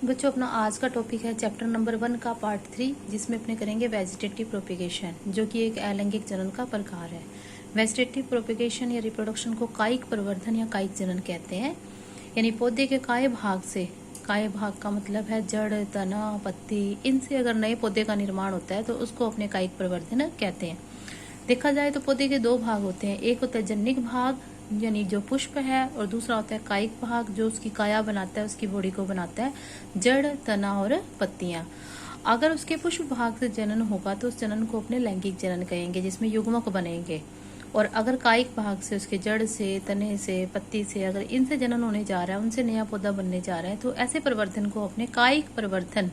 बच्चों, अपना आज का टॉपिक है चैप्टर नंबर 1 का पार्ट 3, जिसमें अपने करेंगे वेजिटेटिव प्रोपेगेशन, जो कि एक अलैंगिक जनन का प्रकार है। वेजिटेटिव प्रोपेगेशन या रिप्रोडक्शन को कायिक प्रवर्धन या कायिक जनन कहते हैं। यानी पौधे के काय भाग से, काय भाग का मतलब है जड़, तना, पत्ती, इनसे अगर नए पौधे का निर्माण होता है तो उसको अपने कायिक प्रवर्धन कहते हैं। देखा जाए तो पौधे के दो भाग होते हैं, एक होता है जनिक भाग यानी जो पुष्प है, और दूसरा होता है कायिक भाग जो उसकी काया बनाता है, उसकी बॉडी को बनाता है, जड़, तना और पत्तियां। अगर उसके पुष्प भाग से जनन होगा तो उस जनन को अपने लैंगिक जनन कहेंगे, जिसमें युग्मक बनेंगे। और अगर कायिक भाग से, उसके जड़ से, तने से, पत्ती से, अगर इनसे जनन होने जा रहा है, उनसे नया पौधा बनने जा रहा है, तो ऐसे परिवर्तन को अपने कायिक परिवर्तन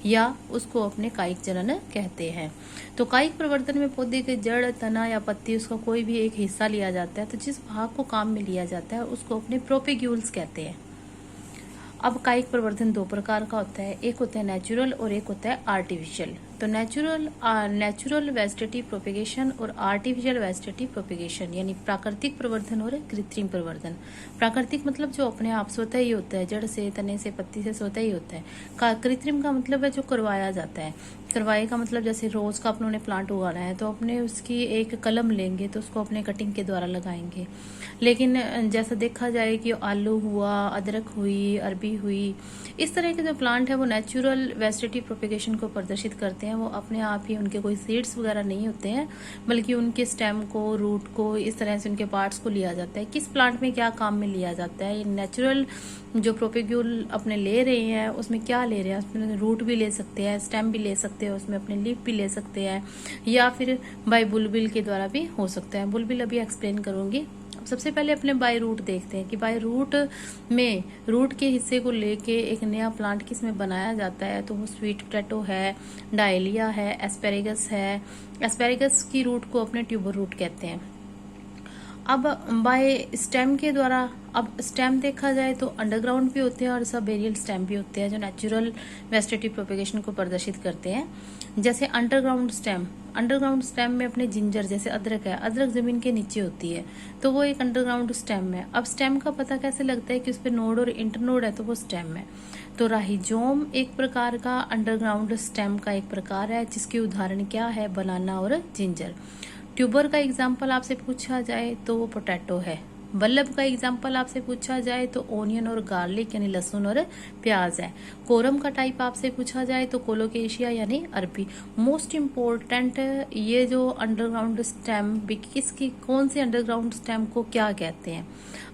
या उसको अपने कायिक जनन कहते हैं। तो कायिक प्रवर्तन में पौधे के जड़, तना या पत्ती, उसका कोई भी एक हिस्सा लिया जाता है, तो जिस भाग को काम में लिया जाता है उसको अपने प्रोपेग्यूल्स कहते हैं। अब कायिक प्रवर्धन दो प्रकार का होता है, एक होता है नेचुरल और एक होता है आर्टिफिशियल। तो नेचुरल वेजिटेटिव प्रोपेगेशन और आर्टिफिशियल वेजिटेटिव प्रोपेगेशन यानी प्राकृतिक प्रवर्धन और कृत्रिम प्रवर्धन। प्राकृतिक मतलब जो अपने आप स्वतः ही होता है, जड़ से, तने से, पत्ती से स्वतः ही होता है। कृत्रिम का मतलब है जो करवाया जाता है। करवाए का मतलब जैसे रोज का अपने प्लांट उगाना है तो अपने उसकी एक कलम लेंगे तो उसको अपने कटिंग के द्वारा लगाएंगे। लेकिन जैसा देखा जाए कि आलू हुआ, अदरक हुई, अरबी हुई, इस तरह के जो प्लांट है वो नेचुरल वेजिटेटिव प्रोपेगेशन को प्रदर्शित करते हैं। वो अपने आप ही, उनके कोई सीड्स वगैरह नहीं होते हैं, बल्कि उनके स्टेम को, रूट को, इस तरह से उनके पार्ट्स को लिया जाता है। किस प्लांट में क्या काम में लिया जाता है, ये नेचुरल जो प्रोपेग्यूल अपने ले रहे हैं उसमें क्या ले रहे हैं, उसमें रूट भी ले सकते हैं, स्टेम भी ले सकते हैं, उसमें अपने लीफ भी ले सकते हैं, या फिर बाय बुलबिल के द्वारा भी हो सकता है। बुलबिल अभी एक्सप्लेन करूंगी। सबसे पहले अपने बाय रूट देखते हैं कि बाय रूट में रूट के हिस्से को लेके एक नया प्लांट किस में बनाया जाता है। तो वो स्वीट पोटैटो है, डायलिया है, एस्पेरेगस है। एस्पेरेगस की रूट को अपने ट्यूबर रूट कहते हैं। अब बाय स्टेम के द्वारा, अब स्टेम देखा जाए तो अंडरग्राउंड भी होते हैं और सब एरियल स्टेम भी होते हैं जो नेचुरल वेजिटेटिव प्रोपेगेशन को प्रदर्शित करते हैं। जैसे अंडरग्राउंड स्टेम में अपने जिंजर, जैसे अदरक है, अदरक जमीन के नीचे होती है तो वो एक अंडरग्राउंड स्टेम है। अब स्टेम का पता कैसे लगता है कि उस पर नोड और इंटरनोड है तो वो स्टेम है। तो राहिजोम एक प्रकार का अंडरग्राउंड स्टेम का एक प्रकार है, जिसके उदाहरण क्या है, बनाना और जिंजर। ट्यूबर का एग्जाम्पल आपसे पूछा जाए तो वो पोटैटो है। बल्लभ का एग्जाम्पल आपसे पूछा जाए तो ओनियन और गार्लिक यानी लहसुन और प्याज है। कोरम का टाइप आपसे पूछा जाए तो कोलोकेशिया यानी अरबी। मोस्ट इम्पोर्टेंट ये जो अंडरग्राउंड स्टेम, किसकी, कौन से अंडरग्राउंड स्टेम को क्या कहते हैं।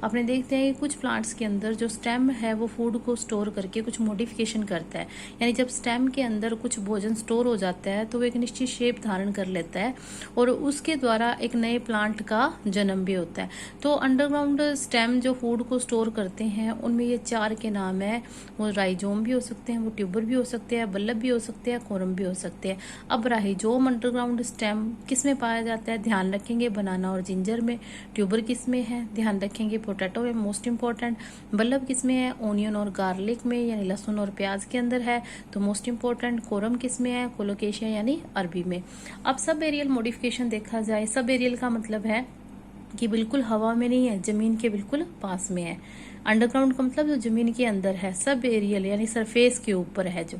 अपने देखते हैं कि कुछ प्लांट्स के अंदर जो स्टेम है वो फूड को स्टोर करके कुछ मॉडिफिकेशन करता है। यानी जब स्टेम के अंदर कुछ भोजन स्टोर हो जाता है तो वो एक निश्चित शेप धारण कर लेता है और उसके द्वारा एक नए प्लांट का जन्म भी होता है। तो अंडरग्राउंड स्टेम जो फूड को स्टोर करते हैं उनमें ये चार के नाम है। वो राइजोम भी हो सकते हैं, वो ट्यूबर भी हो सकते हैं, बल्लभ भी हो सकते हैं, कोरम भी हो सकते हैं। अब राइजोम अंडरग्राउंड स्टेम किस में पाया जाता है, ध्यान रखेंगे बनाना और जिंजर में। ट्यूबर किस में है, ध्यान रखेंगे पोटैटो में, मोस्ट इंपॉर्टेंट। बल्लभ किस में है, ओनियन और गार्लिक में यानी लहसुन और प्याज के अंदर है तो मोस्ट इंपॉर्टेंट। कोरम किस में है, कोलोकेशिया यानी अरबी में। अब सब एरियल मॉडिफिकेशन देखा जाए, सब एरियल का मतलब है कि बिल्कुल हवा में नहीं है, जमीन के बिल्कुल पास में है। अंडरग्राउंड का मतलब जो जमीन के अंदर है। सब एरियल यानी सरफेस के ऊपर है, जो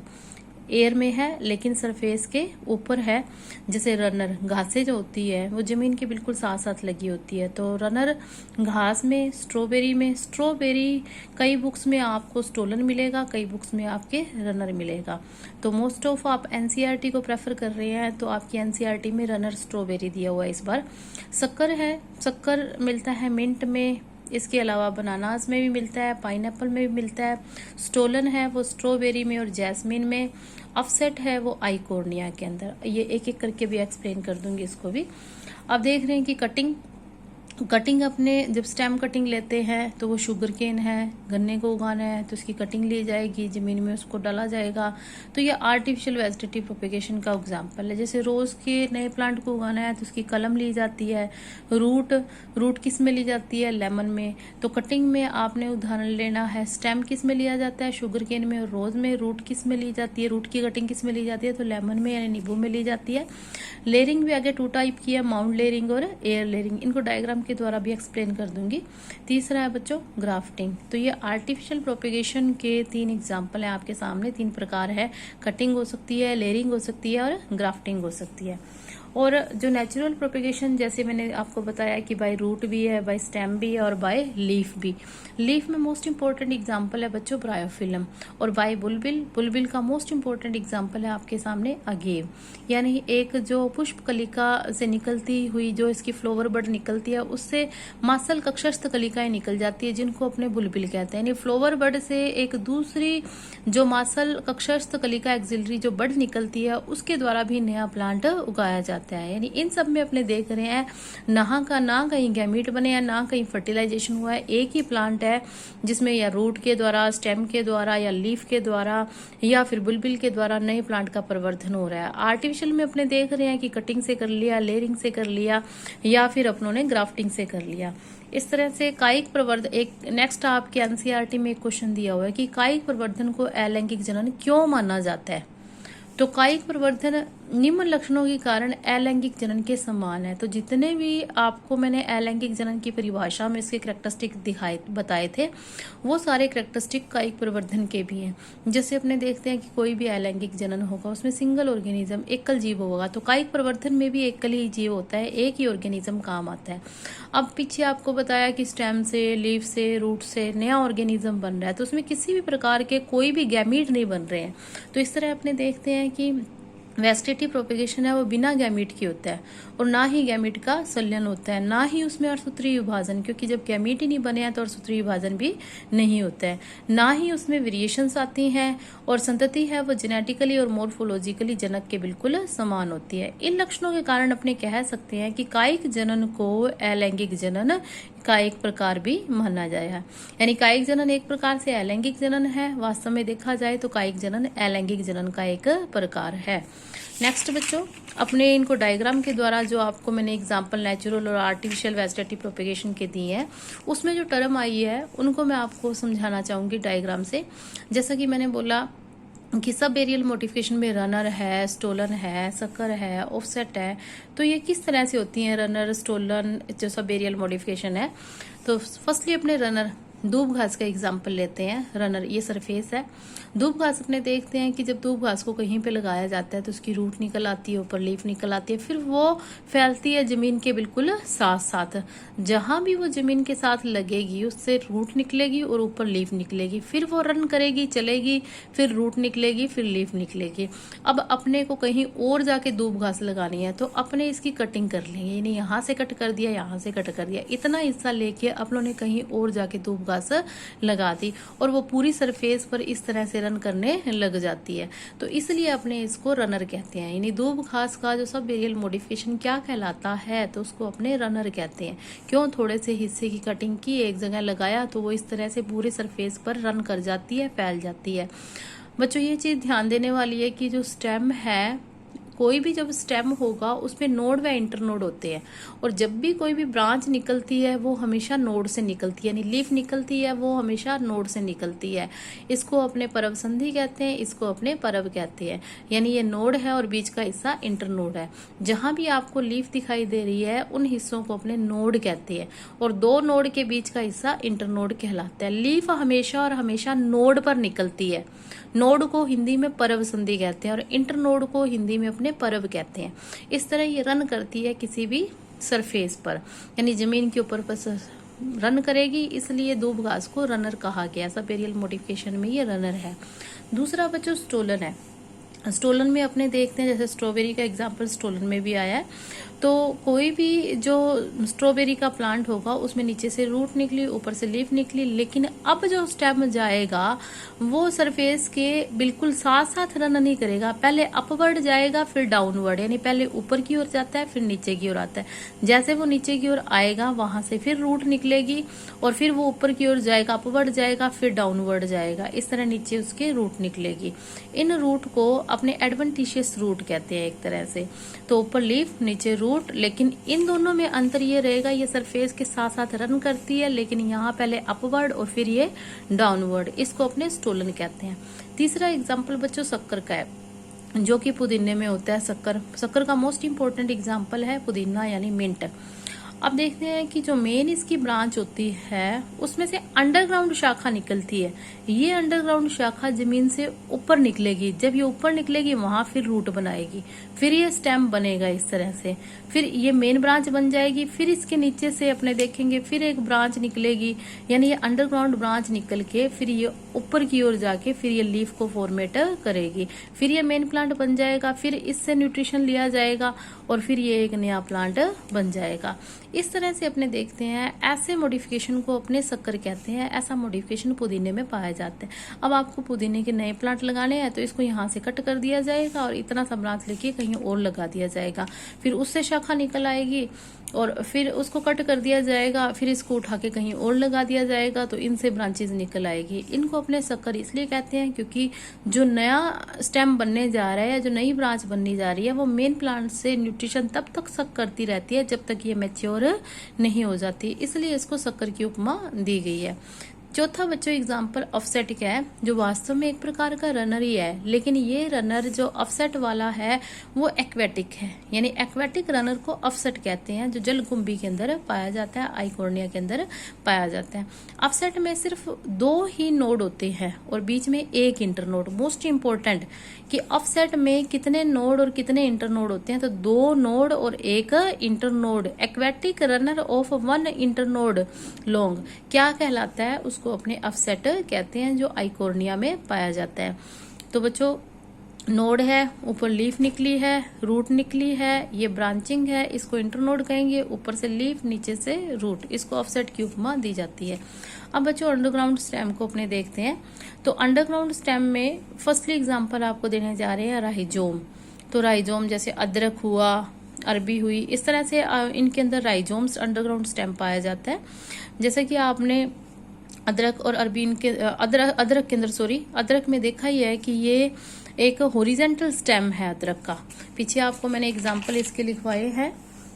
एयर में है लेकिन सरफेस के ऊपर है। जैसे रनर, घासें जो होती है वो जमीन के बिल्कुल साथ साथ लगी होती है तो रनर घास में। स्ट्रॉबेरी कई बुक्स में आपको स्टोलन मिलेगा, कई बुक्स में आपके रनर मिलेगा। तो मोस्ट ऑफ आप एनसीईआरटी को प्रेफर कर रहे हैं तो आपकी एनसीईआरटी में रनर स्ट्रॉबेरी दिया हुआ है इस बार। शक्कर है, शक्कर मिलता है मिंट में। इसके अलावा बनानास में भी मिलता है, पाइनएप्पल में भी मिलता है। स्टोलन है वो स्ट्रॉबेरी में और जैस्मिन में। अफसेट है वो आइकोर्निया के अंदर। ये एक एक करके भी एक्सप्लेन कर दूंगी इसको भी। अब देख रहे हैं कि कटिंग अपने जब स्टेम कटिंग लेते हैं तो वो शुगर केन है, गन्ने को उगाना है तो उसकी कटिंग ली जाएगी, जमीन में उसको डाला जाएगा। तो ये आर्टिफिशियल वेजिटेटिव प्रोपेगेशन का एग्जांपल है। जैसे रोज के नए प्लांट को उगाना है तो उसकी कलम ली जाती है। रूट किस में ली जाती है, लेमन में। तो कटिंग में आपने उदाहरण लेना है, स्टेम किस में लिया जाता है, शुगर केन में और रोज में। रूट किस में ली जाती है, रूट की कटिंग किस में ली जाती है, तो लेमन में यानी नींबू में ली जाती है। लेयरिंग भी आगे टू टाइप की है, माउंट लेयरिंग और एयर लेयरिंग। इनको डायग्राम के द्वारा भी एक्सप्लेन कर दूंगी। तीसरा है बच्चों ग्राफ्टिंग। तो ये आर्टिफिशियल प्रोपेगेशन के 3 एग्जाम्पल हैं आपके सामने, 3 प्रकार है। कटिंग हो सकती है, लेयरिंग हो सकती है और ग्राफ्टिंग हो सकती है। और जो नेचुरल प्रोपेगेशन जैसे मैंने आपको बताया कि बाय रूट भी है, बाय स्टेम भी है और बाय लीफ भी। लीफ में मोस्ट इंपॉर्टेंट एग्जांपल है बच्चों ब्रायोफिलम, और बाय बुलबिल, बुलबिल का मोस्ट इंपॉर्टेंट एग्जांपल है आपके सामने अगेव। यानी एक जो पुष्प कलिका से निकलती हुई जो इसकी फ्लावर बड निकलती है उससे मासल कक्षस्थ कलिकाएं निकल जाती है जिनको अपने बुलबिल कहते हैं। यानी फ्लावर बड से एक दूसरी जो मासल कक्षस्थ कलिका एक्सिलरी जो बड निकलती है उसके द्वारा भी नया प्लांट उगाया जाता है। यानी इन सब में अपने देख रहे हैं ना कहीं गैमीट बने हैं ना कहीं फर्टिलाइजेशन हुआ है, एक ही प्लांट है जिसमें या रूट के द्वारा, स्टेम के द्वारा या लीफ के द्वारा या फिर बुलबिल के द्वारा नए प्लांट का प्रवर्धन हो रहा है। आर्टिफिशियल में अपने देख रहे हैं कि कटिंग से कर लिया, लेयरिंग से कर लिया या फिर अपनों ने ग्राफ्टिंग से कर लिया। इस तरह से कायिक प्रवर्धन, एक नेक्स्ट आपके एनसीईआरटी में एक क्वेश्चन दिया हुआ है कि कायिक प्रवर्धन को अलैंगिक जनन क्यों माना जाता है। तो कायिक प्रवर्धन निम्न लक्षणों के कारण अलैंगिक जनन के समान है। तो जितने भी आपको मैंने अलैंगिक जनन की परिभाषा में इसके कैरेक्टरिस्टिक बताए थे वो सारे कैरेक्टरिस्टिक कायिक प्रवर्धन के भी हैं। जैसे अपने देखते हैं कि कोई भी अलैंगिक जनन होगा उसमें सिंगल ऑर्गेनिज्म, एकल जीव होगा। तो कायिक प्रवर्धन में भी एकल ही जीव होता है, एक ही ऑर्गेनिज्म काम आता है। अब पीछे आपको बताया कि स्टेम से, लीफ से, रूट से नया ऑर्गेनिज्म बन रहा है, तो उसमें किसी भी प्रकार के कोई भी गैमीट नहीं बन रहे हैं। तो इस तरह अपने देखते हैं कि वेजिटेटिव प्रोपेगेशन है वो बिना गैमीट की होता है और ना ही गैमीट का संलयन होता है, ना ही उसमें अर्धसूत्रीय विभाजन, क्योंकि जब गैमीट ही नहीं बने हैं तो अर्धसूत्रीय विभाजन भी नहीं होता है। ना ही उसमें वेरिएशंस आती हैं और संतति है वो जेनेटिकली और मोर्फोलॉजिकली जनक के बिल्कुल समान होती है। इन लक्षणों के कारण अपने कह सकते हैं कि कायिक जनन को अलैंगिक जनन का एक प्रकार भी माना जाएगा। यानी कायिक जनन एक प्रकार से अलैंगिक जनन है, वास्तव में देखा जाए तो कायिक जनन अलैंगिक जनन का एक प्रकार है। नेक्स्ट बच्चों अपने इनको डायग्राम के द्वारा जो आपको मैंने एग्जांपल नेचुरल और आर्टिफिशियल वेजिटेटिव प्रोपेगेशन के दिए हैं उसमें जो टर्म आई है उनको मैं आपको समझाना चाहूंगी डायग्राम से। जैसा कि मैंने बोला कि सब एरियल मॉडिफिकेशन में रनर है, स्टोलन है, सकर है, ऑफसेट है। तो ये किस तरह से होती हैं रनर, स्टोलन, जो सब एरियल मॉडिफिकेशन है। तो फर्स्टली अपने रनर दूब घास का एग्जाम्पल लेते हैं। रनर ये सरफेस है। दूब घास अपने देखते हैं कि जब दूब घास को कहीं पे लगाया जाता है तो उसकी रूट निकल आती है, ऊपर लीफ निकल आती है, फिर वो फैलती है जमीन के बिल्कुल साथ साथ। जहां भी वो जमीन के साथ लगेगी उससे रूट निकलेगी और ऊपर लीफ निकलेगी, फिर वो रन करेगी, चलेगी, फिर रूट निकलेगी, फिर लीफ निकलेगी। अब अपने को कहीं और जाके दूब घास लगानी है तो अपने इसकी कटिंग कर लेंगे, यानी यहाँ से कट कर दिया, यहाँ से कट कर दिया, इतना हिस्सा लेके अपनों ने कहीं और जाके दूब घास लगा दी और वो पूरी सरफेस पर इस तरह से रन करने लग जाती है। तो इसलिए अपने इसको रनर कहते हैं। यानी दूब घास का जो सब एरियल मॉडिफिकेशन क्या कहलाता है तो उसको अपने रनर कहते हैं। क्यों? थोड़े से हिस्से की कटिंग की, एक जगह लगाया तो वो इस तरह से पूरे सरफेस पर रन कर जाती है, फैल जाती है। बच्चों ये चीज ध्यान देने वाली है कि जो स्टेम है, कोई भी जब स्टेम होगा उसमें नोड व इंटरनोड होते हैं और जब भी कोई भी ब्रांच निकलती है वो हमेशा नोड से निकलती है। यानी लीफ निकलती है वो हमेशा नोड से निकलती है। इसको अपने परव संधि कहते हैं, इसको अपने परव कहते हैं। यानी ये नोड है और बीच का हिस्सा इंटरनोड है। जहां भी आपको लीफ दिखाई दे रही है उन हिस्सों को अपने नोड कहते हैं और दो नोड के बीच का हिस्सा इंटरनोड कहलाता है। लीफ हमेशा और हमेशा नोड पर निकलती है। नोड को हिंदी में परव संधि कहते हैं और इंटरनोड को हिंदी में अपने परव कहते हैं। इस तरह ये रन करती है किसी भी सरफेस पर, यानी जमीन के ऊपर पर रन करेगी, इसलिए दूब घास को रनर कहा गया। सब एरियल मॉडिफिकेशन में ये रनर है। दूसरा बच्चों स्टोलन है। स्टोलन में अपने देखते हैं जैसे स्ट्रॉबेरी का एग्जाम्पल स्टोलन में भी आया है। तो कोई भी जो स्ट्रॉबेरी का प्लांट होगा उसमें नीचे से रूट निकली, ऊपर से लीफ निकली, लेकिन अब जो स्टेम जाएगा वो सरफेस के बिल्कुल साथ साथ रन नहीं करेगा। पहले अपवर्ड जाएगा फिर डाउनवर्ड, यानी पहले ऊपर की ओर जाता है फिर नीचे की ओर आता है। जैसे वो नीचे की ओर आएगा वहां से फिर रूट निकलेगी और फिर वो ऊपर की ओर जाएगा, अपवर्ड जाएगा, फिर डाउनवर्ड जाएगा। इस तरह नीचे उसके रूट निकलेगी। इन रूट को अपने एडवेंटिशियस रूट कहते हैं एक तरह से। तो ऊपर लीफ नीचे रूट, लेकिन इन दोनों में अंतर ये रहेगा, ये सरफेस के साथ साथ रन करती है लेकिन यहाँ पहले अपवर्ड और फिर ये डाउनवर्ड। इसको अपने स्टोलन कहते हैं। तीसरा एग्जाम्पल बच्चों शक्कर का है जो कि पुदीने में होता है। शक्कर का मोस्ट इंपोर्टेंट एग्जाम्पल है पुदीना यानी मिंट। अब देखते हैं कि जो मेन इसकी ब्रांच होती है उसमें से अंडरग्राउंड शाखा निकलती है। ये अंडरग्राउंड शाखा जमीन से ऊपर निकलेगी, जब ये ऊपर निकलेगी वहां फिर रूट बनाएगी, फिर ये स्टेम बनेगा इस तरह से, फिर ये मेन ब्रांच बन जाएगी। फिर इसके नीचे से अपने देखेंगे फिर एक ब्रांच निकलेगी, यानी ये अंडरग्राउंड ब्रांच निकल के फिर ये ऊपर की ओर जाके फिर ये लीफ को फॉर्मेट करेगी, फिर ये मेन प्लांट बन जाएगा, फिर इससे न्यूट्रिशन लिया जाएगा और फिर ये एक नया प्लांट बन जाएगा। इस तरह से अपने देखते हैं, ऐसे मॉडिफिकेशन को अपने शक्कर कहते हैं। ऐसा मॉडिफिकेशन पुदीने में पाया जाता है। अब आपको पुदीने के नए प्लांट लगाने हैं तो इसको यहाँ से कट कर दिया जाएगा और इतना सा ब्रांच लेके कहीं और लगा दिया जाएगा, फिर उससे शाखा निकल आएगी और फिर उसको कट कर दिया जाएगा, फिर इसको उठा के कहीं और लगा दिया जाएगा, तो इनसे ब्रांचेज निकल आएगी। इनको अपने शक्कर इसलिए कहते हैं क्योंकि जो नया स्टेम बनने जा रहा है, जो नई ब्रांच बननी जा रही है, वो मेन प्लांट से न्यूट्रिशन तब तक सक करती रहती है जब तक ये मैच्योर नहीं हो जाती, इसलिए इसको शक्कर की उपमा दी गई है। चौथा बच्चों एग्जाम्पल ऑफसेट का है, जो वास्तव में एक प्रकार का रनर ही है, लेकिन ये रनर जो ऑफसेट वाला है वो एक्वेटिक है, यानी एक्वेटिक रनर को ऑफसेट कहते हैं, जो जलकुंभी के अंदर पाया जाता है, आइकोर्निया के अंदर पाया जाता है। ऑफसेट में सिर्फ 2 ही नोड होते हैं और बीच में एक इंटरनोड। मोस्ट इंपोर्टेंट कि ऑफसेट में कितने नोड और कितने इंटरनोड होते हैं, तो 2 नोड और एक internode. Aquatic runner of 1 internode long क्या कहलाता है, उसको अपने ऑफसेट कहते हैं, जो आइकोर्निया में पाया जाता है। तो बच्चों नोड है, ऊपर लीफ निकली है, रूट निकली है, ये ब्रांचिंग है, इसको इंटरनोड कहेंगे, ऊपर से लीफ नीचे से रूट, इसको ऑफसेट की उपमा दी जाती है। अब बच्चों अंडरग्राउंड स्टेम को अपने देखते हैं। तो अंडरग्राउंड स्टेम में फर्स्टली एग्जांपल आपको देने जा रहे हैं राइजोम। तो राइजोम जैसे अदरक हुआ, अरबी हुई, इस तरह से इनके अंदर राइजोम्स अंडरग्राउंड स्टेम पाया जाता है। जैसे कि आपने अदरक और अरबी इनके अदरक के अंदर अदरक में देखा ही है कि ये एक हॉरिजेंटल स्टेम है अदरक का। पीछे आपको मैंने एग्जांपल इसके लिखवाए हैं,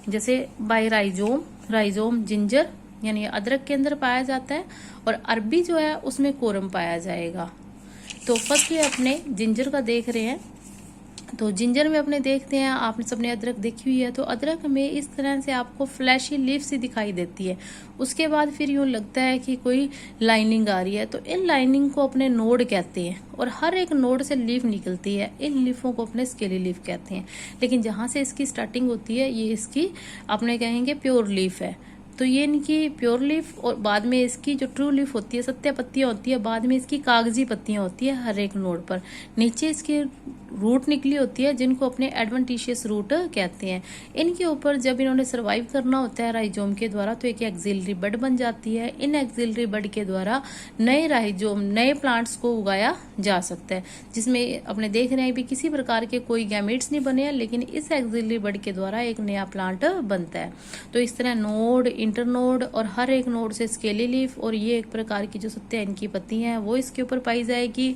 जैसे बाय राइजोम जिंजर, यानी अदरक के अंदर पाया जाता है, और अरबी जो है उसमें कोरम पाया जाएगा। तो फर्स्ट ये अपने जिंजर का देख रहे हैं। तो जिंजर में अपने देखते हैं, आपने सबने अदरक देखी हुई है, तो अदरक में इस तरह से आपको फ्लैशी लीफ सी दिखाई देती है। उसके बाद फिर यूं लगता है कि कोई लाइनिंग आ रही है, तो इन लाइनिंग को अपने नोड कहते हैं, और हर एक नोड से लीफ निकलती है। इन लीफों को अपने स्केली लीफ कहते हैं। लेकिन जहां से इसकी स्टार्टिंग होती है, ये इसकी अपने कहेंगे प्योर लीफ है। तो ये इनकी प्योर लीफ, और बाद में इसकी जो ट्रू लीफ होती है, सत्य पत्तियां होती है, बाद में इसकी कागजी पत्तियां होती है हर एक नोड पर। नीचे इसकी रूट निकली होती है, जिनको अपने एडवेंटिशियस रूट कहते हैं। इनके ऊपर जब इन्होंने सर्वाइव करना होता है राइजोम के द्वारा, तो एक एक्सिलरी बड बन जाती है। इन एक्सिलरी बड के द्वारा नए राइजोम, नए प्लांट्स को उगाया जा सकता है, जिसमें अपने देख रहे हैं भी किसी प्रकार के कोई गैमेट्स नहीं बने हैं, लेकिन इस एक्सिलरी बड के द्वारा एक नया प्लांट बनता है। तो इस तरह नोड, इंटरनोड और हर एक नोड से स्केली लीफ, और ये एक प्रकार की जो सत्य इनकी पत्तियां हैं वो इसके ऊपर पाई जाएगी।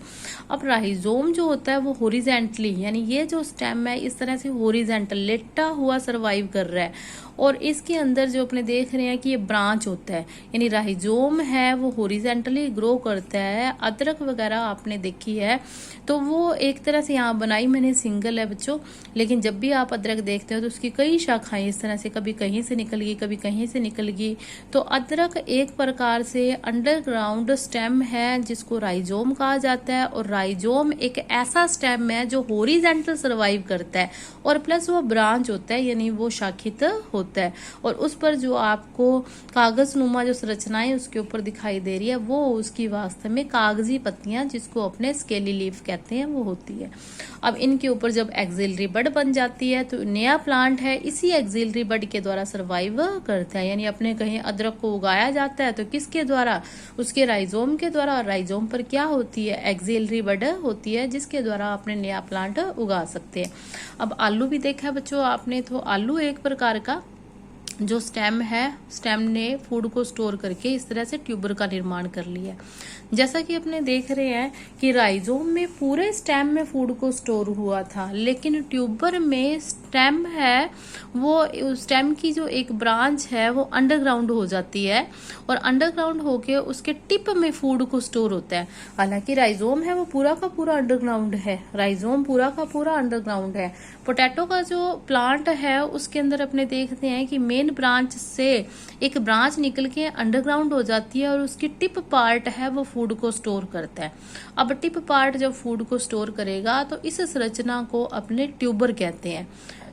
अब राइजोम जो होता है वो हॉरिजेंटली, यानी ये जो स्टेम है इस तरह से हॉरिजेंटल लेटा हुआ सरवाइव कर रहा है, और इसके अंदर जो अपने देख रहे हैं कि ये ब्रांच होता है, यानी राइजोम है वो हॉरिजेंटली ग्रो करता है। अदरक वगैरह आपने देखी है तो वो एक तरह से यहाँ बनाई मैंने सिंगल है बच्चों, लेकिन जब भी आप अदरक देखते हो तो उसकी कई शाखाएं इस तरह से, कभी कहीं से निकल गई, कभी कहीं से निकल गई। तो अदरक एक प्रकार से अंडरग्राउंड स्टेम है जिसको राइजोम कहा जाता है, और राइजोम एक ऐसा स्टेम है जो हॉरिजेंटल सर्वाइव करता है, और प्लस वो ब्रांच होता है, यानी वो शाखित होता है, और उस पर जो आपको कागज नुमा जो संरचनाएं उसके ऊपर दिखाई दे रही है वो उसकी वास्तव में कागजी पत्तियां, जिसको अपने स्केली लीफ कहते हैं, वो होती है। अब इनके ऊपर जब एक्सिलरी बड बन जाती है तो नया प्लांट है इसी एक्सिलरी बड के द्वारा सर्वाइव करता है, यानी अपने कहीं अदरक को उगाया जाता है तो किसके द्वारा, उसके राइजोम के द्वारा। और राइजोम पर क्या होती है, एक्सिलरी बड होती है, जिसके द्वारा अपने नया प्लांट उगा सकते हैं। अब आलू भी देखा है बच्चों आपने, तो आलू एक प्रकार का जो स्टेम है, स्टेम ने फूड को स्टोर करके इस तरह से ट्यूबर का निर्माण कर लिया। जैसा कि अपने देख रहे हैं कि राइजोम में पूरे स्टेम में फूड को स्टोर हुआ था, लेकिन ट्यूबर में स्टेम है वो स्टेम की जो एक ब्रांच है वो अंडरग्राउंड हो जाती है और अंडरग्राउंड होके उसके टिप में फूड को स्टोर होता है। हालांकि राइजोम है वो पूरा का पूरा अंडरग्राउंड है, राइजोम पूरा का पूरा अंडरग्राउंड है। पोटैटो का जो प्लांट है उसके अंदर अपने देखते हैं कि मेन ब्रांच से एक ब्रांच निकल के अंडरग्राउंड हो जाती है और उसकी टिप पार्ट है वो फूड को स्टोर करता है। अब टिप पार्ट जब फूड को स्टोर करेगा तो इस संरचना को अपने ट्यूबर कहते हैं।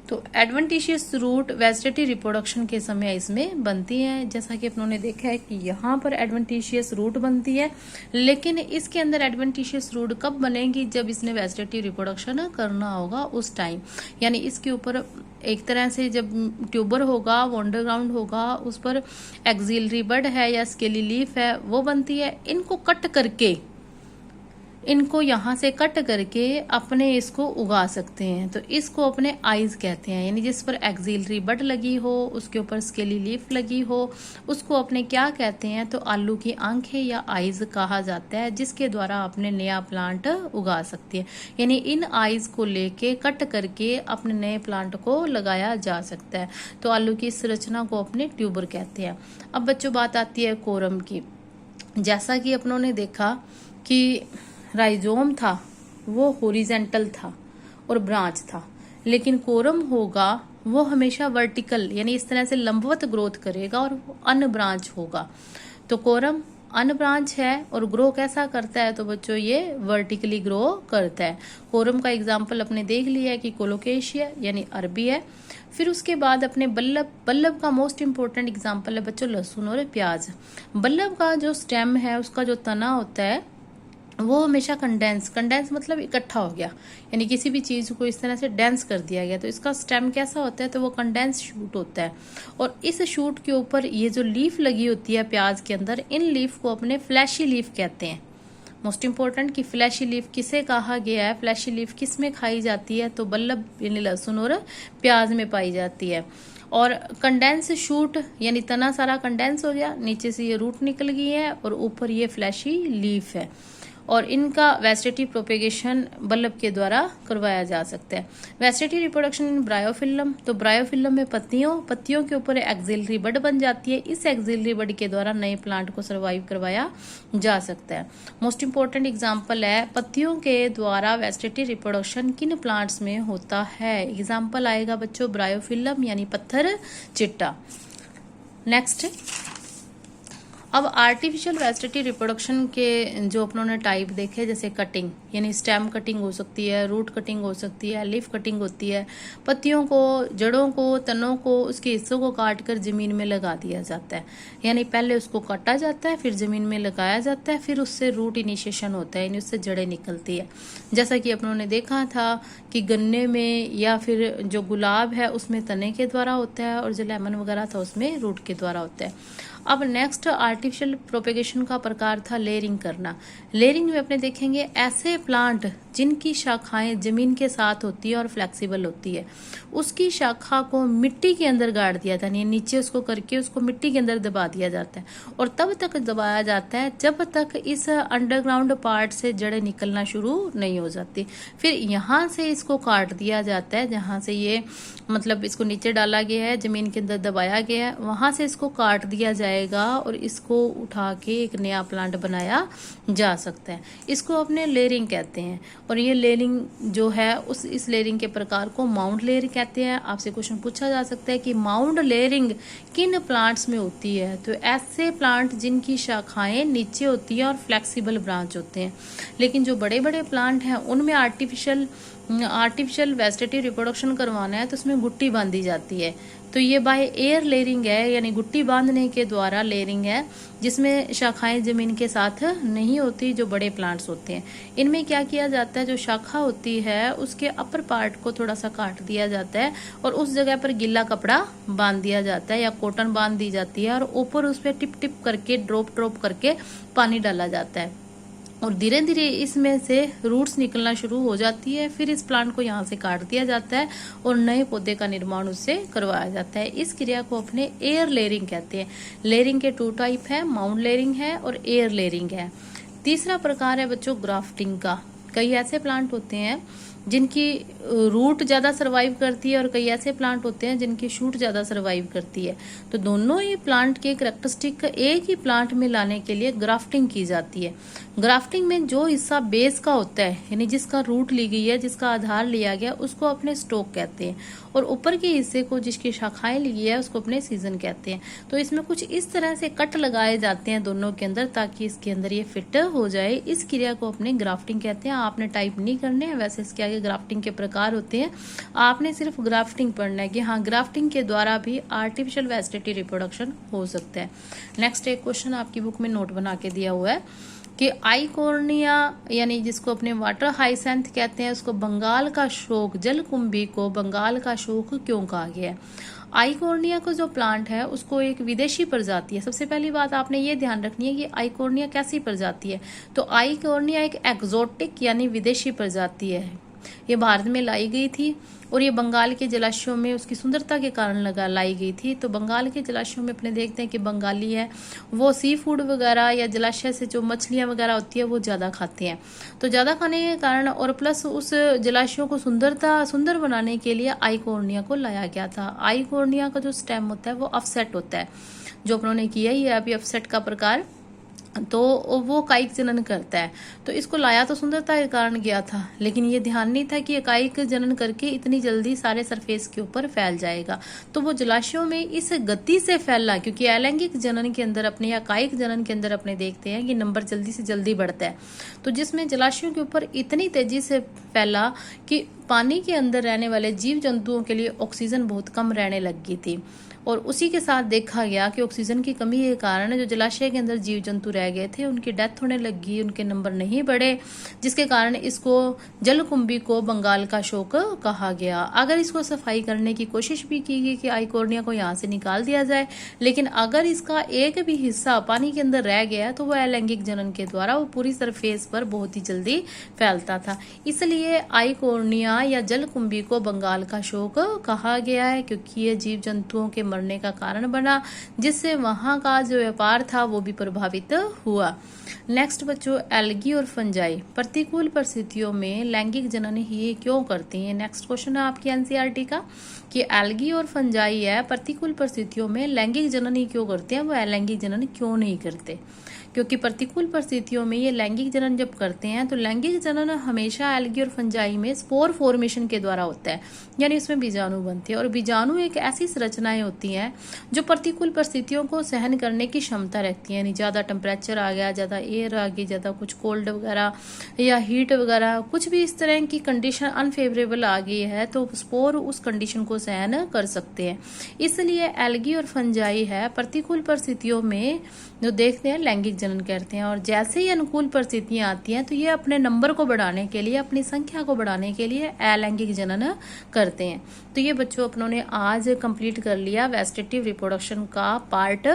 तो एडवेंटिशियस रूट वेजिटेटिव रिप्रोडक्शन के समय इसमें बनती है। जैसा कि अपनों ने देखा है कि यहाँ पर एडवेंटिशियस रूट बनती है, लेकिन इसके अंदर एडवेंटिशियस रूट कब बनेगी, जब इसने वेजिटेटिव रिप्रोडक्शन करना होगा उस टाइम। यानी इसके ऊपर एक तरह से जब ट्यूबर होगा वो अंडरग्राउंड होगा, उस पर एक्सिलरी बड है या स्केली लीफ है वो बनती है। इनको यहाँ से कट करके अपने इसको उगा सकते हैं, तो इसको अपने आइज कहते हैं। यानी जिस पर एक्सिलरी बड लगी हो, उसके ऊपर स्केली लीफ लगी हो, उसको अपने क्या कहते हैं, तो आलू की आंखें या आइज कहा जाता है, जिसके द्वारा अपने नया प्लांट उगा सकते हैं। यानी इन आइज को लेके कट करके अपने नए प्लांट को लगाया जा सकता है। तो आलू की इस संरचना को अपने ट्यूबर कहते हैं। अब बच्चों बात आती है कोरम की। जैसा कि अपनों ने देखा कि राइजोम था वो हॉरिजेंटल था और ब्रांच था, लेकिन कोरम होगा वो हमेशा वर्टिकल यानी इस तरह से लंबवत ग्रोथ करेगा और वो अनब्रांच होगा। तो कोरम अनब्रांच है और ग्रो कैसा करता है, तो बच्चों ये वर्टिकली ग्रो करता है। कोरम का एग्जाम्पल अपने देख लिया है कि कोलोकेशिया यानी अरबी है। फिर उसके बाद अपने बल्लभ का मोस्ट इंपोर्टेंट एग्जाम्पल है बच्चों लहसुन और प्याज। बल्लभ का जो स्टेम है उसका जो तना होता है वो हमेशा कंडेंस मतलब इकट्ठा हो गया, यानी किसी भी चीज को इस तरह से डेंस कर दिया गया। तो इसका स्टेम कैसा होता है, तो वो कंडेंस शूट होता है और इस शूट के ऊपर ये जो लीफ लगी होती है प्याज के अंदर, इन लीफ को अपने फ्लैशी लीफ कहते हैं। मोस्ट इंपोर्टेंट कि फ्लैशी लीफ किसे कहा गया है, फ्लैशी लीफ किस में खाई जाती है, तो बल्लभ यानी लहसुन और प्याज में पाई जाती है। और कंडेंस शूट यानी तना सारा कंडेंस हो गया, नीचे से ये रूट निकल गई है और ऊपर ये फ्लैशी लीफ है और इनका वेजिटेटिव प्रोपेगेशन बल्ब के द्वारा करवाया जा सकता है। वेजिटेटिव रिप्रोडक्शन इन ब्रायोफिल्लम, तो ब्रायोफिल्लम में पत्तियों के ऊपर एक्सिलरी बड बन जाती है। इस एक्सिलरी बड के द्वारा नए प्लांट को सर्वाइव करवाया जा सकता है। मोस्ट इंपोर्टेंट एग्जाम्पल है पत्तियों के द्वारा वेजिटेटिव रिप्रोडक्शन किन प्लांट्स में होता है। एग्जाम्पल आएगा बच्चों ब्रायोफिल्लम यानी पत्थर चिट्टा। नेक्स्ट, अब आर्टिफिशियल वेजिटेटिव रिप्रोडक्शन के जो अपनों ने टाइप देखे, जैसे कटिंग यानी स्टेम कटिंग हो सकती है, रूट कटिंग हो सकती है, लीफ कटिंग होती है। पत्तियों को, जड़ों को, तनों को, उसके हिस्सों को काट कर जमीन में लगा दिया जाता है। यानी पहले उसको काटा जाता है, फिर जमीन में लगाया जाता है, फिर उससे रूट इनिशिएशन होता है, यानी उससे जड़ें निकलती है। जैसा कि अपनों ने देखा था कि गन्ने में या फिर जो गुलाब है उसमें तने के द्वारा होता है और जो लेमन वगैरह था उसमें रूट के द्वारा होता है। अब नेक्स्ट आर्टिफिशियल प्रोपेगेशन का प्रकार था लेयरिंग करना। लेयरिंग में अपने देखेंगे ऐसे प्लांट जिनकी शाखाएं जमीन के साथ होती है और फ्लेक्सिबल होती है, उसकी शाखा को मिट्टी के अंदर गाड़ दिया था, यानी नीचे उसको करके उसको मिट्टी के अंदर दबा दिया जाता है और तब तक दबाया जाता है जब तक इस अंडरग्राउंड पार्ट से जड़ें निकलना शुरू नहीं हो जाती। फिर यहाँ से इसको काट दिया जाता है, जहाँ से ये मतलब इसको नीचे डाला गया है, जमीन के अंदर दबाया गया है, वहां से इसको काट दिया जाएगा और इसको उठा के एक नया प्लांट बनाया जा सकता है। इसको अपने लेयरिंग कहते हैं और ये लेयरिंग जो है इस लेयरिंग के प्रकार को माउंट लेयरिंग कहते हैं। आपसे क्वेश्चन पूछा जा सकता है कि माउंट लेयरिंग किन प्लांट्स में होती है, तो ऐसे प्लांट जिनकी शाखाएं नीचे होती है और फ्लेक्सिबल ब्रांच होते हैं। लेकिन जो बड़े बड़े प्लांट हैं उनमें आर्टिफिशियल वेजिटेटिव रिप्रोडक्शन करवाना है तो उसमें गुट्टी बांधी जाती है, तो ये बाय एयर लेयरिंग है, यानी गुट्टी बांधने के द्वारा लेयरिंग है, जिसमें शाखाएं जमीन के साथ नहीं होती जो बड़े प्लांट्स होते हैं। इनमें क्या किया जाता है, जो शाखा होती है उसके अपर पार्ट को थोड़ा सा काट दिया जाता है और उस जगह पर गीला कपड़ा बांध दिया जाता है या कॉटन बांध दी जाती है और ऊपर उस पर टिप टिप करके ड्रॉप करके पानी डाला जाता है और धीरे धीरे इसमें से रूट्स निकलना शुरू हो जाती है। फिर इस प्लांट को यहाँ से काट दिया जाता है और नए पौधे का निर्माण उससे करवाया जाता है। इस क्रिया को अपने एयर लेयरिंग कहते हैं। लेयरिंग के 2 टाइप है, माउंट लेयरिंग है और एयर लेयरिंग है। तीसरा प्रकार है बच्चों ग्राफ्टिंग का। कई ऐसे प्लांट होते हैं जिनकी रूट ज़्यादा सर्वाइव करती है और कई ऐसे प्लांट होते हैं जिनकी शूट ज़्यादा सर्वाइव करती है। तो दोनों ही प्लांट के करैक्टरिस्टिक एक ही प्लांट में लाने के लिए ग्राफ्टिंग की जाती है। ग्राफ्टिंग में जो हिस्सा बेस का होता है, यानी जिसका रूट ली गई है, जिसका आधार लिया गया, उसको अपने स्टोक कहते हैं, और ऊपर के हिस्से को, जिसकी शाखाएं ली है, उसको अपने सीजन कहते हैं। तो इसमें कुछ इस तरह से कट लगाए जाते हैं दोनों के अंदर, ताकि इसके अंदर ये फिट हो जाए। इस क्रिया को अपने ग्राफ्टिंग कहते हैं। आपने टाइप नहीं करने हैं, वैसे इसके आगे ग्राफ्टिंग के प्रकार होते हैं। आपने सिर्फ ग्राफ्टिंग पढ़ना है कि हाँ, ग्राफ्टिंग के द्वारा भी आर्टिफिशियल वेजिटेटिव रिप्रोडक्शन हो सकता है। नेक्स्ट एक क्वेश्चन आपकी बुक में नोट बना के दिया हुआ है कि आइकोर्निया, यानी जिसको अपने वाटर हाइसेंथ कहते हैं, उसको बंगाल का शोक, जलकुंभी को बंगाल का शोक क्यों कहा गया है? आइकोर्निया को जो प्लांट है उसको एक विदेशी प्रजाति है। सबसे पहली बात आपने ये ध्यान रखनी है कि आइकोर्निया कैसी प्रजाति है। तो आइकोर्निया एक एक्सोटिक यानी विदेशी प्रजाति है। ये भारत में लाई गई थी और ये बंगाल के जलाशयों में उसकी सुंदरता के कारण लाई गई थी। तो बंगाल के जलाशयों में अपने देखते हैं कि बंगाली है वो सी फूड वगैरह या जलाशय से जो मछलियां वगैरह होती है वो ज़्यादा खाते हैं। तो ज़्यादा खाने के कारण और प्लस उस जलाशयों को सुंदर बनाने के लिए आइकोर्निया को लाया गया था। आइकोर्निया का जो स्टेम होता है वो ऑफसेट होता है, जो अपनों ने किया ये अभी ऑफसेट का प्रकार, तो वो कायिक जनन करता है। तो इसको लाया तो सुंदरता के कारण गया था, लेकिन ये ध्यान नहीं था कि ये कायिक जनन करके इतनी जल्दी सारे सरफेस के ऊपर फैल जाएगा। तो वो जलाशयों में इस गति से फैला, क्योंकि अलैंगिक जनन के अंदर अपने या कायिक जनन के अंदर अपने देखते हैं कि नंबर जल्दी से जल्दी बढ़ता है। तो जिसमें जलाशयों के ऊपर इतनी तेजी से फैला कि पानी के अंदर रहने वाले जीव जंतुओं के लिए ऑक्सीजन बहुत कम रहने लग गई थी, और उसी के साथ देखा गया कि ऑक्सीजन की कमी के कारण जो जलाशय के अंदर जीव जंतु रह गए थे उनकी डेथ होने लगी, उनके नंबर नहीं बढ़े, जिसके कारण इसको जलकुंभी को बंगाल का शोक कहा गया। अगर इसको सफाई करने की कोशिश भी की गई कि आइकोर्निया को यहाँ से निकाल दिया जाए, लेकिन अगर इसका एक भी हिस्सा पानी के अंदर रह गया तो वह अलैंगिक जनन के द्वारा वो पूरी सरफेस पर बहुत ही जल्दी फैलता था। इसलिए आइकोर्निया या जलकुंभी को बंगाल का शोक कहा गया है, क्योंकि ये जीव जंतुओं के मरने का कारण बना, जिससे वहां का जो व्यापार था वो भी प्रभावित हुआ। नेक्स्ट बच्चों, एल्गी और फंजाई प्रतिकूल परिस्थितियों में लैंगिक जनन ही क्यों करती हैं? नेक्स्ट क्वेश्चन है आपकी एनसीईआरटी का कि एल्गी और फंजाई है प्रतिकूल परिस्थितियों में लैंगिक जनन ही क्यों करते हैं, वो अलैंगिक जनन क्यों नहीं करते? क्योंकि प्रतिकूल परिस्थितियों में ये लैंगिक जनन जब करते हैं तो लैंगिक जनन हमेशा एल्गी और फंजाई में स्पोर फॉर्मेशन के द्वारा होता है, यानी इसमें बीजाणु बनते हैं। और बीजाणु एक ऐसी संरचनाएं होती हैं जो प्रतिकूल परिस्थितियों को सहन करने की क्षमता रखती है, यानी ज़्यादा टेम्परेचर आ गया, ज़्यादा एयर आ गई, ज़्यादा कुछ कोल्ड वगैरह या हीट वगैरह, कुछ भी इस तरह की कंडीशन अनफेवरेबल आ गई है तो स्पोर उस कंडीशन को सहन कर सकते हैं। इसलिए एल्गी और फंजाई है प्रतिकूल परिस्थितियों में जो देखते हैं लैंगिक जनन करते हैं, और जैसे ही अनुकूल परिस्थितियां आती हैं तो ये अपने नंबर को बढ़ाने के लिए, अपनी संख्या को बढ़ाने के लिए अलैंगिक जनन करते हैं। तो ये बच्चों अपनों ने आज कंप्लीट कर लिया वेजिटेटिव रिप्रोडक्शन का पार्ट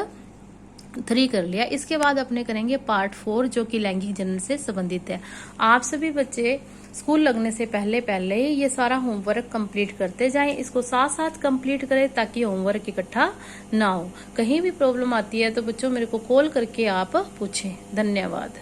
3 कर लिया। इसके बाद अपने करेंगे पार्ट 4 जो कि लैंगिक जनन से संबंधित है। आप सभी बच्चे स्कूल लगने से पहले ये सारा होमवर्क कंप्लीट करते जाएं, इसको साथ साथ कंप्लीट करें ताकि होमवर्क इकट्ठा ना हो। कहीं भी प्रॉब्लम आती है तो बच्चों मेरे को कॉल करके आप पूछें। धन्यवाद।